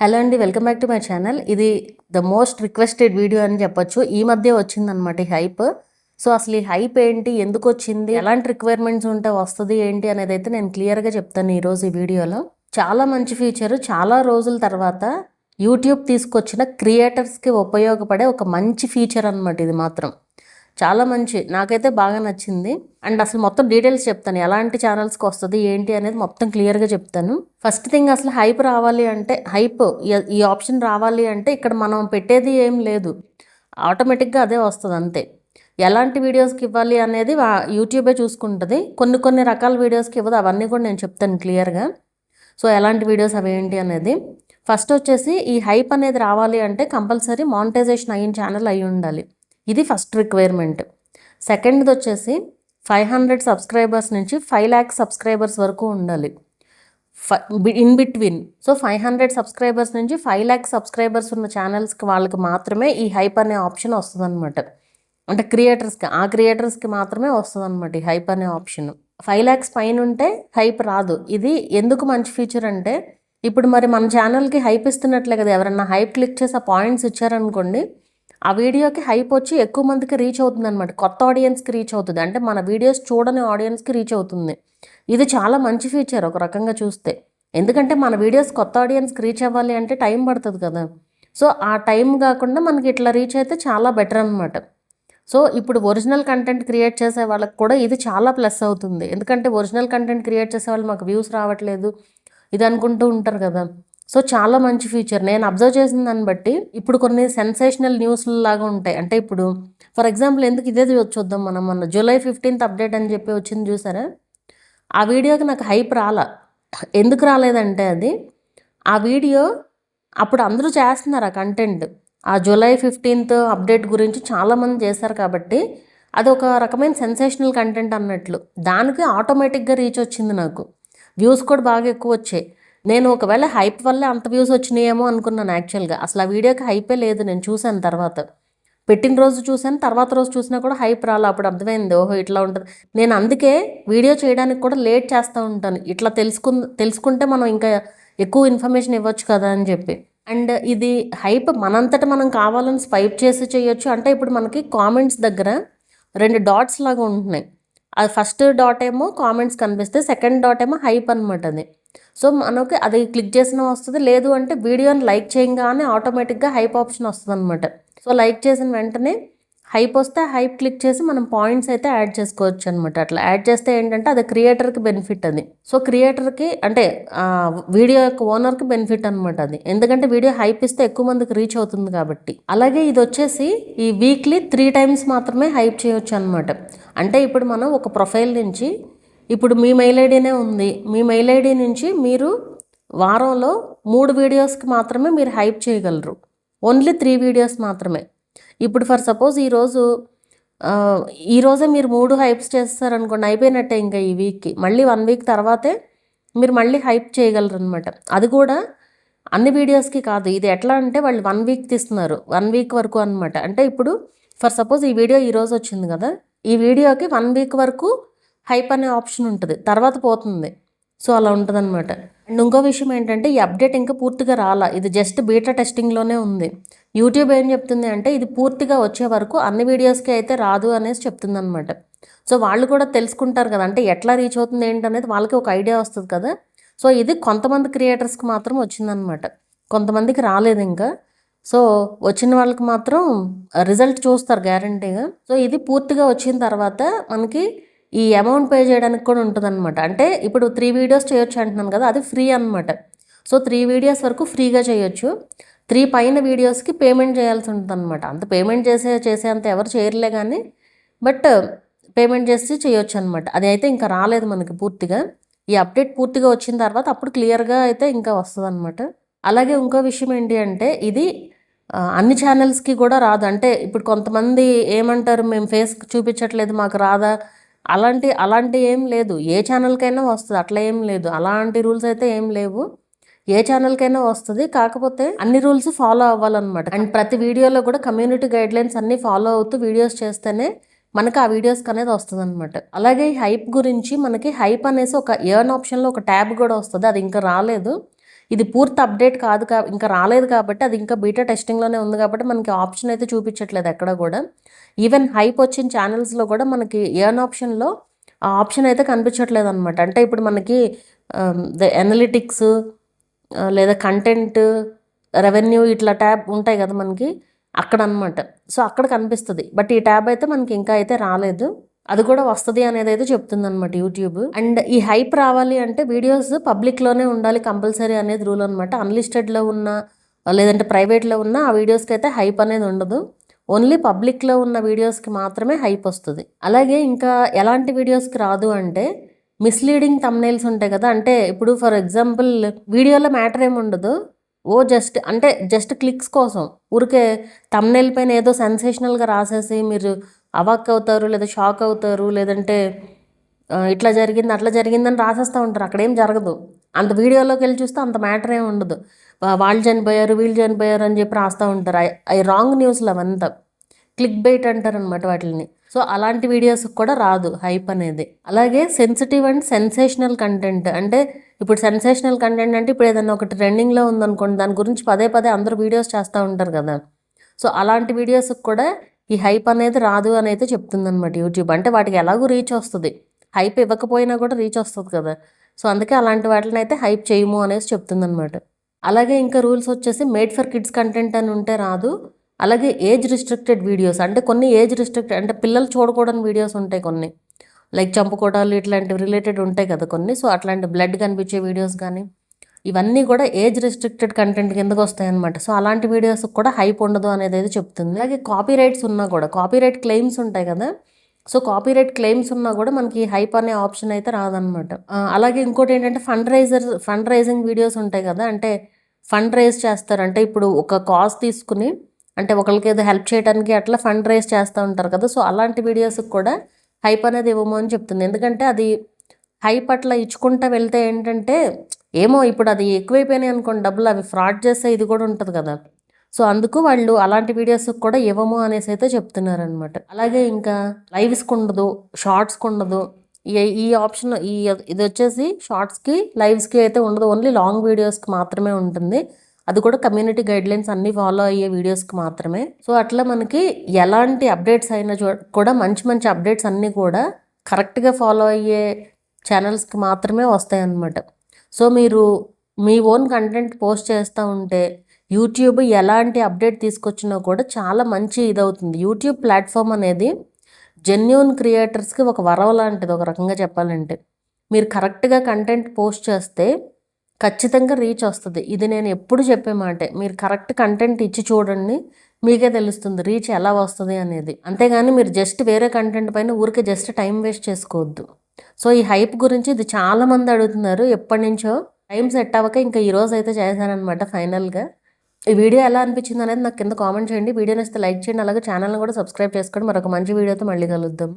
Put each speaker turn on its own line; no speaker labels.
Hello అండి, welcome back to my channel. ఇది the most requested video అని చెప్పొచ్చు. ఈ మధ్య వచ్చిందనమాట ఈ హైప్. సో అసలు ఈ హైప్ ఏంటి, ఎందుకు వచ్చింది, ఎలాంటి రిక్వైర్మెంట్స్ ఉంటే వస్తుంది ఏంటి అనేది అయితే నేను క్లియర్గా చెప్తాను ఈరోజు ఈ వీడియోలో. చాలా మంచి ఫీచర్. చాలా రోజుల తర్వాత యూట్యూబ్ తీసుకొచ్చిన క్రియేటర్స్కి ఉపయోగపడే ఒక మంచి ఫీచర్ అనమాట ఇది మాత్రం. చాలా మంచి, నాకైతే బాగా నచ్చింది. అండ్ అసలు మొత్తం డీటెయిల్స్ చెప్తాను, ఎలాంటి ఛానల్స్కి వస్తుంది ఏంటి అనేది మొత్తం క్లియర్గా చెప్తాను. ఫస్ట్ థింగ్, అసలు హైప్ రావాలి అంటే, ఈ ఆప్షన్ రావాలి అంటే ఇక్కడ మనం పెట్టేది ఏం లేదు, ఆటోమేటిక్గా అదే వస్తుంది అంతే. ఎలాంటి వీడియోస్కి ఇవ్వాలి అనేది యూట్యూబే చూసుకుంటుంది. కొన్ని రకాల వీడియోస్కి ఇవ్వదు, అవన్నీ కూడా నేను చెప్తాను క్లియర్గా. సో ఎలాంటి వీడియోస్ అవి ఏంటి అనేది. ఫస్ట్ వచ్చేసి ఈ హైప్ అనేది రావాలి అంటే కంపల్సరీ మానిటైజేషన్ అయిన ఛానల్ అయి ఉండాలి. ఇది ఫస్ట్ రిక్వైర్మెంట్. సెకండ్ది వచ్చేసి 500 సబ్స్క్రైబర్స్ నుంచి 5 lakhs సబ్స్క్రైబర్స్ వరకు ఉండాలి ఇన్ బిట్వీన్. సో 500 సబ్స్క్రైబర్స్ నుంచి 5 lakhs సబ్స్క్రైబర్స్ ఉన్న ఛానల్స్కి వాళ్ళకి మాత్రమే ఈ హైప్ అనే ఆప్షన్ వస్తుంది అనమాట. అంటే క్రియేటర్స్కి మాత్రమే వస్తుంది అనమాట ఈ హైప్ అనే ఆప్షన్. 5 lakhs పైన ఉంటే హైప్ రాదు. ఇది ఎందుకు మంచి ఫీచర్ అంటే, ఇప్పుడు మరి మన ఛానల్కి హైప్ ఇస్తున్నట్లే కదా, ఎవరన్నా హైప్ క్లిక్ చేసి ఆ పాయింట్స్ ఇచ్చారనుకోండి, ఆ వీడియోకి హైప్ వచ్చి ఎక్కువ మందికి రీచ్ అవుతుంది అనమాట. కొత్త ఆడియన్స్కి రీచ్ అవుతుంది, అంటే మన వీడియోస్ చూడని ఆడియన్స్కి రీచ్ అవుతుంది. ఇది చాలా మంచి ఫీచర్ ఒక రకంగా చూస్తే. ఎందుకంటే మన వీడియోస్ కొత్త ఆడియన్స్కి రీచ్ అవ్వాలి అంటే టైం పడుతుంది కదా. సో ఆ టైం కాకుండా మనకి ఇట్లా రీచ్ అయితే చాలా బెటర్ అనమాట. సో ఇప్పుడు ఒరిజినల్ కంటెంట్ క్రియేట్ చేసే వాళ్ళకి కూడా ఇది చాలా ప్లస్ అవుతుంది. ఎందుకంటే ఒరిజినల్ కంటెంట్ క్రియేట్ చేసే వాళ్ళు మాకు వ్యూస్ రావట్లేదు ఇది అనుకుంటూ ఉంటారు కదా. సో చాలా మంచి ఫీచర్. నేను అబ్జర్వ్ చేసిన దాన్ని బట్టి ఇప్పుడు కొన్ని సెన్సేషనల్ న్యూస్లు లాగా ఉంటాయి. అంటే ఇప్పుడు ఫర్ ఎగ్జాంపుల్ ఎందుకు ఇదే చూద్దాం, మనం మొన్న July 15th అప్డేట్ అని చెప్పి వచ్చింది చూసారా. ఆ వీడియోకి నాకు హైప్ ఎందుకు రాలేదంటే, ఆ వీడియో అప్పుడు అందరూ చేస్తున్నారు ఆ కంటెంట్. ఆ July 15th అప్డేట్ గురించి చాలామంది చేశారు కాబట్టి అది ఒక రకమైన సెన్సేషనల్ కంటెంట్ అన్నట్లు. దానికి ఆటోమేటిక్గా రీచ్ వచ్చింది, నాకు వ్యూస్ కూడా బాగా ఎక్కువ వచ్చాయి. నేను ఒకవేళ హైప్ వల్లే అంత వ్యూస్ వచ్చినాయేమో అనుకున్నాను యాక్చువల్గా. అసలు ఆ వీడియోకి హైపే లేదు. నేను చూశాను, తర్వాత పెట్టిన రోజు చూశాను, తర్వాత రోజు చూసినా కూడా హైప్ రాలా. అప్పుడు అర్థమైంది, ఓహో ఇట్లా ఉంటుంది. నేను అందుకే వీడియో చేయడానికి కూడా లేట్ చేస్తూ ఉంటాను, ఇట్లా తెలుసుకుంటే మనం ఇంకా ఎక్కువ ఇన్ఫర్మేషన్ ఇవ్వచ్చు కదా అని చెప్పి. అండ్ ఇది హైప్ మనంతటా మనం కావాలని స్వైప్ చేసి చేయొచ్చు. అంటే ఇప్పుడు మనకి కామెంట్స్ దగ్గర 2 డాట్స్ లాగా ఉంటున్నాయి. అది ఫస్ట్ డాట్ ఏమో కామెంట్స్ కనిపిస్తే, సెకండ్ డాట్ ఏమో హైప్ అనమాట అది. సో మనకి అది క్లిక్ చేసిన వస్తుంది, లేదు అంటే వీడియోని లైక్ చేయగానే ఆటోమేటిక్గా హైప్ ఆప్షన్ వస్తుంది అనమాట. సో లైక్ చేసిన వెంటనే హైప్ వస్తే హైప్ క్లిక్ చేసి మనం పాయింట్స్ అయితే యాడ్ చేసుకోవచ్చు అనమాట. అట్లా యాడ్ చేస్తే ఏంటంటే అది క్రియేటర్కి బెనిఫిట్ అది. సో క్రియేటర్కి అంటే వీడియో యొక్క ఓనర్కి బెనిఫిట్ అనమాట అది. ఎందుకంటే వీడియో హైప్ ఇస్తే ఎక్కువ మందికి రీచ్ అవుతుంది కాబట్టి. అలాగే ఇది వచ్చేసి ఈ వీక్లీ 3 times మాత్రమే హైప్ చేయొచ్చు అనమాట. అంటే ఇప్పుడు మనం ఒక ప్రొఫైల్ నుంచి, ఇప్పుడు మీ మెయిల్ ఐడీనే ఉంది, మీ మెయిల్ ఐడి నుంచి మీరు వారంలో 3 వీడియోస్కి మాత్రమే మీరు హైప్ చేయగలరు. ఓన్లీ 3 వీడియోస్ మాత్రమే. ఇప్పుడు ఫర్ సపోజ్ ఈరోజే మీరు 3 హైప్స్ చేస్తారనుకోండి, అయిపోయినట్టే ఇంకా ఈ వీక్కి. మళ్ళీ 1 week తర్వాతే మీరు మళ్ళీ హైప్ చేయగలరు అనమాట. అది కూడా అన్ని వీడియోస్కి కాదు. ఇది ఎట్లా అంటే వాళ్ళు 1 week తీస్తున్నారు, 1 week వరకు అనమాట. అంటే ఇప్పుడు ఫర్ సపోజ్ ఈ వీడియో ఈరోజు వచ్చింది కదా, ఈ వీడియోకి 1 week వరకు హైప్ అనే ఆప్షన్ ఉంటుంది, తర్వాత పోతుంది. సో అలా ఉంటుంది అనమాట. అండ్ ఇంకో విషయం ఏంటంటే, ఈ అప్డేట్ ఇంకా పూర్తిగా రాలా, ఇది జస్ట్ బీటా టెస్టింగ్లోనే ఉంది. యూట్యూబ్ ఏం చెప్తుంది అంటే, ఇది పూర్తిగా వచ్చే వరకు అన్ని వీడియోస్కి అయితే రాదు అనేసి చెప్తుంది అనమాట. సో వాళ్ళు కూడా తెలుసుకుంటారు కదా, అంటే ఎట్లా రీచ్ అవుతుంది ఏంటనేది వాళ్ళకి ఒక ఐడియా వస్తుంది కదా. సో ఇది కొంతమంది క్రియేటర్స్కి మాత్రం వచ్చిందనమాట, కొంతమందికి రాలేదు ఇంకా. సో వచ్చిన వాళ్ళకి మాత్రం రిజల్ట్ చూస్తారు గ్యారంటీగా. సో ఇది పూర్తిగా వచ్చిన తర్వాత మనకి ఈ అమౌంట్ పే చేయడానికి కూడా ఉంటుంది అనమాట. అంటే ఇప్పుడు 3 వీడియోస్ చేయొచ్చు అంటున్నాను కదా, అది ఫ్రీ అనమాట. సో 3 వీడియోస్ వరకు ఫ్రీగా చేయొచ్చు. 3 పైన వీడియోస్కి పేమెంట్ చేయాల్సి ఉంటుంది అనమాట. అంత పేమెంట్ చేసేంత ఎవరు చేయరులే కానీ, బట్ పేమెంట్ చేసి చేయొచ్చు అనమాట. అది అయితే ఇంకా రాలేదు మనకి పూర్తిగా. ఈ అప్డేట్ పూర్తిగా వచ్చిన తర్వాత అప్పుడు క్లియర్గా అయితే ఇంకా వస్తుంది అనమాట. అలాగే ఇంకో విషయం ఏంటి అంటే, ఇది అన్ని ఛానల్స్కి కూడా రాదు. అంటే ఇప్పుడు కొంతమంది ఏమంటారు, మేము ఫేస్ చూపించట్లేదు మాకు రాదా, అలాంటి ఏం లేదు. ఏ ఛానల్కైనా వస్తుంది, అట్లా ఏం లేదు. అలాంటి రూల్స్ అయితే ఏం లేవు, ఏ ఛానల్కైనా వస్తుంది. కాకపోతే అన్ని రూల్స్ ఫాలో అవ్వాలన్నమాట. అండ్ ప్రతి వీడియోలో కూడా కమ్యూనిటీ గైడ్లైన్స్ అన్నీ ఫాలో అవుతూ వీడియోస్ చేస్తేనే మనకి ఆ వీడియోస్కి అనేది వస్తుంది అనమాట. అలాగే ఈ హైప్ గురించి మనకి హైప్ అనేసి ఒక ఎర్న్ ఆప్షన్లో ఒక ట్యాబ్ కూడా వస్తుంది, అది ఇంకా రాలేదు. ఇది పూర్తి అప్డేట్ కాదు ఇంకా రాలేదు కాబట్టి, అది ఇంకా బీటా టెస్టింగ్లోనే ఉంది కాబట్టి మనకి ఆప్షన్ అయితే చూపించట్లేదు ఎక్కడ కూడా. ఈవెన్ హైప్ వచ్చిన ఛానల్స్లో కూడా మనకి ఎర్న్ ఆప్షన్లో ఆ ఆప్షన్ అయితే కనిపించట్లేదు అనమాట. అంటే ఇప్పుడు మనకి ద ఎనలిటిక్స్ లేదా కంటెంట్, రెవెన్యూ ఇట్లా ట్యాబ్ ఉంటాయి కదా మనకి అక్కడ అనమాట. సో అక్కడ కనిపిస్తుంది, బట్ ఈ ట్యాబ్ అయితే మనకి ఇంకా అయితే రాలేదు. అది కూడా వస్తుంది అనేది అయితే చెప్తుంది అనమాట యూట్యూబ్. అండ్ ఈ హైప్ రావాలి అంటే వీడియోస్ పబ్లిక్లోనే ఉండాలి కంపల్సరీ అనేది రూల్ అనమాట. అన్లిస్టెడ్లో ఉన్న లేదంటే ప్రైవేట్లో ఉన్న ఆ వీడియోస్కి అయితే హైప్ అనేది ఉండదు. ఓన్లీ పబ్లిక్లో ఉన్న వీడియోస్కి మాత్రమే హైప్ వస్తుంది. అలాగే ఇంకా ఎలాంటి వీడియోస్కి రాదు అంటే మిస్లీడింగ్ థంబ్నెయిల్స్ ఉంటాయి కదా. అంటే ఇప్పుడు ఫర్ ఎగ్జాంపుల్ వీడియోలో మ్యాటర్ ఏమి ఉండదు, జస్ట్ క్లిక్స్ కోసం ఊరికే థంబ్నెయిల్ పైన ఏదో సెన్సేషనల్గా రాసేసి మీరు అవాక్ అవుతారు, లేదా షాక్ అవుతారు, లేదంటే ఇట్లా జరిగింది అట్లా జరిగిందని రాసేస్తూ ఉంటారు. అక్కడేం జరగదు. అంత వీడియోలోకి వెళ్ళి చూస్తే అంత మ్యాటర్ ఏమి ఉండదు. వాళ్ళు చనిపోయారు, వీళ్ళు చనిపోయారు అని చెప్పి రాస్తూ ఉంటారు. అవి రాంగ్ న్యూస్లు అవంతా క్లిక్ బైట్ అంటారు అనమాట వాటిని. సో అలాంటి వీడియోస్కి కూడా రాదు హైప్ అనేది. అలాగే సెన్సిటివ్ అండ్ సెన్సేషనల్ కంటెంట్, అంటే ఇప్పుడు సెన్సేషనల్ కంటెంట్ అంటే ఇప్పుడు ఏదైనా ఒకటి ట్రెండింగ్లో ఉందనుకోండి, దాని గురించి పదే పదే అందరూ వీడియోస్ చేస్తూ ఉంటారు కదా. సో అలాంటి వీడియోస్కి కూడా ఈ హైప్ అనేది రాదు అని అయితే చెప్తుంది అనమాట యూట్యూబ్. అంటే వాటికి ఎలాగో రీచ్ వస్తుంది, హైప్ ఇవ్వకపోయినా కూడా రీచ్ వస్తుంది కదా. సో అందుకే అలాంటి వాటిని అయితే హైప్ చేయము అనేసి చెప్తుంది అనమాట. అలాగే ఇంకా రూల్స్ వచ్చేసి మేడ్ ఫర్ కిడ్స్ కంటెంట్ అని ఉంటే రాదు. అలాగే ఏజ్ రిస్ట్రిక్టెడ్ వీడియోస్, అంటే కొన్ని ఏజ్ రిస్ట్రిక్టెడ్ అంటే పిల్లలు చూడకూడని వీడియోస్ ఉంటాయి కొన్ని, లైక్ చంపుకోవడాలు ఇట్లాంటివి రిలేటెడ్ ఉంటాయి కదా కొన్ని. సో అట్లాంటి బ్లడ్ కనిపించే వీడియోస్ కానీ ఇవన్నీ కూడా ఏజ్ రిస్ట్రిక్టెడ్ కంటెంట్ కిందకు వస్తాయి అనమాట. సో అలాంటి వీడియోస్ కూడా హైప్ ఉండదు అనేది అయితే చెప్తుంది. అలాగే కాపీ రైట్స్ ఉన్నా కూడా, కాపీ రైట్ క్లెయిమ్స్ ఉంటాయి కదా. సో కాపీ రైట్ క్లెయిమ్స్ ఉన్నా కూడా మనకి హైప్ అనే ఆప్షన్ అయితే రాదనమాట. అలాగే ఇంకోటి ఏంటంటే ఫండ్ రైజింగ్ వీడియోస్ ఉంటాయి కదా. అంటే ఫండ్ రైజ్ చేస్తారు, అంటే ఇప్పుడు ఒక కాజ్ తీసుకుని అంటే ఒకరికి ఏదో హెల్ప్ చేయడానికి అట్లా ఫండ్ రైజ్ చేస్తూ ఉంటారు కదా. సో అలాంటి వీడియోస్కి కూడా హైప్ అనేది ఇవ్వము అని చెప్తుంది. ఎందుకంటే అది హైప్ అట్లా ఇచ్చుకుంటా వెళ్తే ఏంటంటే ఏమో ఇప్పుడు అది ఎక్కువైపోయినాయి అనుకోండి డబ్బులు, అవి ఫ్రాడ్ చేస్తే ఇది కూడా ఉంటుంది కదా. సో అందుకు వాళ్ళు అలాంటి వీడియోస్కి కూడా ఇవ్వము అనేసి అయితే చెప్తున్నారనమాట. అలాగే ఇంకా లైవ్స్కి ఉండదు, షార్ట్స్కి ఉండదు. ఈ ఆప్షన్ ఇది వచ్చేసి షార్ట్స్కి లైవ్స్కి అయితే ఉండదు, ఓన్లీ లాంగ్ వీడియోస్కి మాత్రమే ఉంటుంది. అది కూడా కమ్యూనిటీ గైడ్లైన్స్ అన్నీ ఫాలో అయ్యే వీడియోస్కి మాత్రమే. సో అట్లా మనకి ఎలాంటి అప్డేట్స్ అయినా కూడా మంచి మంచి అప్డేట్స్ అన్నీ కూడా కరెక్ట్గా ఫాలో అయ్యే ఛానల్స్కి మాత్రమే వస్తాయి అన్నమాట. సో మీరు మీ ఓన్ కంటెంట్ పోస్ట్ చేస్తూ ఉంటే యూట్యూబ్ ఎలాంటి అప్డేట్ తీసుకొచ్చినా కూడా చాలా మంచి ఇదవుతుంది. యూట్యూబ్ ప్లాట్ఫామ్ అనేది జెన్యూన్ క్రియేటర్స్కి ఒక వరం లాంటిది ఒక రకంగా చెప్పాలంటే. మీరు కరెక్ట్గా కంటెంట్ పోస్ట్ చేస్తే ఖచ్చితంగా రీచ్ వస్తుంది. ఇది నేను ఎప్పుడు చెప్పే మాటే. మీరు కరెక్ట్ కంటెంట్ ఇచ్చి చూడండి, మీకే తెలుస్తుంది రీచ్ ఎలా వస్తుంది అనేది. అంతేగాని మీరు జస్ట్ వేరే కంటెంట్ పైన ఊరికే జస్ట్ టైం వేస్ట్ చేసుకోవద్దు. సో ఈ హైప్ గురించి ఇది చాలామంది అడుగుతున్నారు ఎప్పటి నుంచో. టైం సెట్ అవ్వక ఇంకా ఈరోజు అయితే చేశానమాట ఫైనల్గా. ఈ వీడియో ఎలా అనిపించింది అనేది నాకు కింద కామెంట్ చేయండి. వీడియో నచ్చితే లైక్ చేయండి, అలాగే ఛానల్ని కూడా సబ్స్క్రైబ్ చేసుకోండి. మరొక మంచి వీడియోతో మళ్ళీ కలుద్దాం.